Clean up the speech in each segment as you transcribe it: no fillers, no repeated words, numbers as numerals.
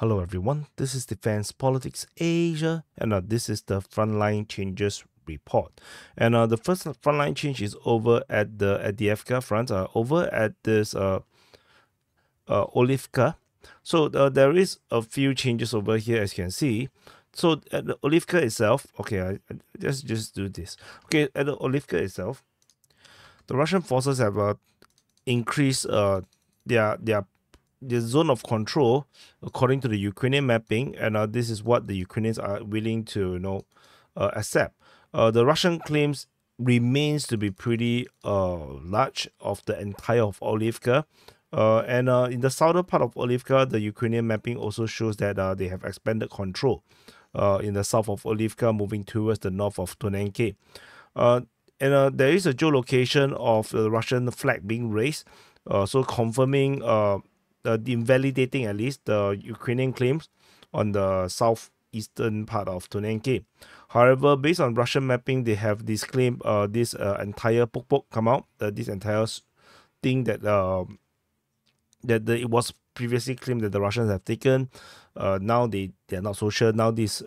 Hello everyone, this is Defense Politics Asia, and this is the Frontline Changes report. And the first frontline change is over at the Avdiivka front, over at this Olivka. So there is a few changes over here, as you can see. So at the Olivka itself, okay, I just do this. Okay, at the Olivka itself, the Russian forces have increased the zone of control according to the Ukrainian mapping, and this is what the Ukrainians are willing to accept. The Russian claims remains to be pretty large of the entire of Olivka, and in the southern part of Olivka, the Ukrainian mapping also shows that they have expanded control in the south of Olivka, moving towards the north of Tonenke. And there is a geolocation of the Russian flag being raised, so confirming invalidating at least the Ukrainian claims on the southeastern part of Tonenke. However, based on Russian mapping, they have disclaimed this entire Pokpok come out, this entire thing that it was previously claimed that the Russians have taken. Now they're not so sure. Now this,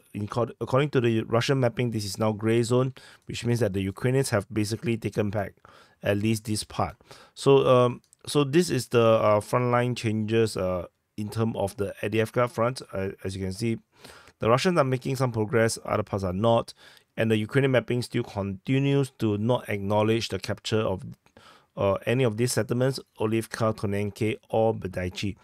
according to the Russian mapping, this is now gray zone, which means that the Ukrainians have basically taken back at least this part. So so this is the frontline changes in terms of the Avdiivka front. As you can see, the Russians are making some progress, other parts are not, and the Ukrainian mapping still continues to not acknowledge the capture of any of these settlements, Olivka, Tonenke, or Badaichi.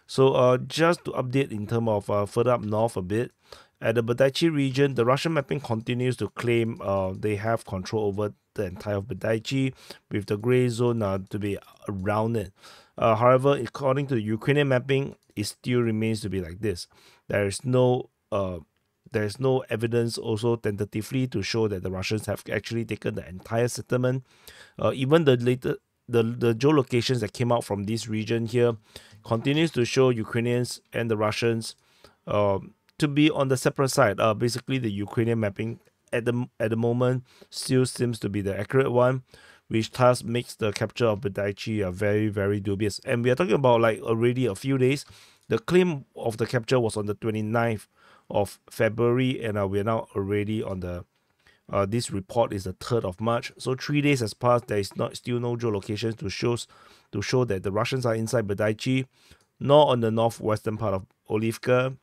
So just to update in terms of further up north a bit, at the Badaichi region, the Russian mapping continues to claim they have control over the entire of Badaichi, with the gray zone to be around it. However, according to the Ukrainian mapping, it still remains to be like this. There is no evidence also tentatively to show that the Russians have actually taken the entire settlement. Even the geolocations that came out from this region here continues to show Ukrainians and the Russians to be on the separate side. Basically, the Ukrainian mapping at the moment still seems to be the accurate one, which thus makes the capture of Badaichi very, very dubious. And we are talking about like already a few days. The claim of the capture was on the 29th of February, and we are now already on the this report is the 3rd of March. So 3 days has passed. There is still no geolocations to show that the Russians are inside Badaichi, nor on the northwestern part of Olivka,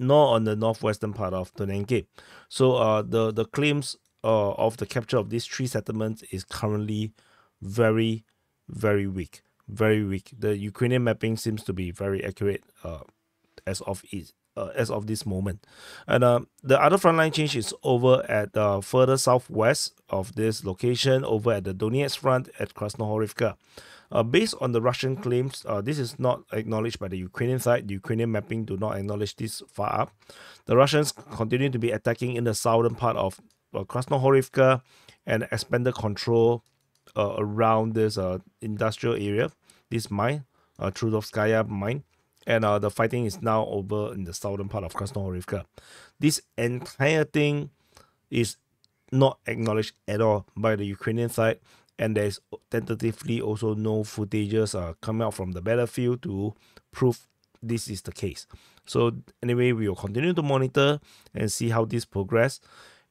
nor on the northwestern part of Tonenke. So the claims of the capture of these three settlements is currently very, very weak. Very weak. The Ukrainian mapping seems to be very accurate as of this moment. And the other frontline change is over at further southwest of this location, over at the Donetsk front at Krasnohorivka. Based on the Russian claims, this is not acknowledged by the Ukrainian side. The Ukrainian mapping do not acknowledge this far up. The Russians continue to be attacking in the southern part of Krasnohorivka and expanded control around this industrial area, this mine, Trudovskaya mine. And the fighting is now over in the southern part of Krasnohorivka. This entire thing is not acknowledged at all by the Ukrainian side, and there is tentatively also no footages coming out from the battlefield to prove this is the case. So anyway, we will continue to monitor and see how this progress.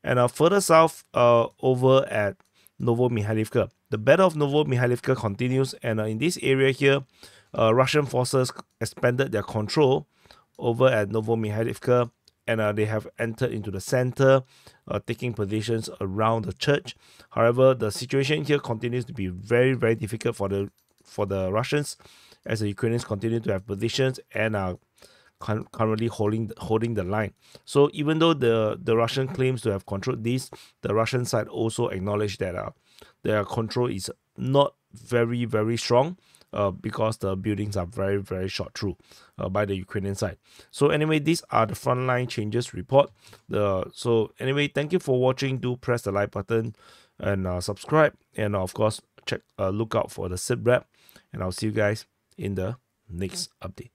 And further south, over at Novomykhailivka, the battle of Novomykhailivka continues, and in this area here, Russian forces expanded their control over at Novomykhailivka, and they have entered into the center, taking positions around the church. However, the situation here continues to be very, very difficult for the Russians, as the Ukrainians continue to have positions and are currently holding the line. So even though the Russian claims to have controlled this, the Russian side also acknowledged that their control is not very, very strong. Because the buildings are very, very shot through by the Ukrainian side. So anyway, these are the frontline changes report. So anyway, thank you for watching. Do press the like button and subscribe, and of course look out for the SITREP, and I'll see you guys in the next update.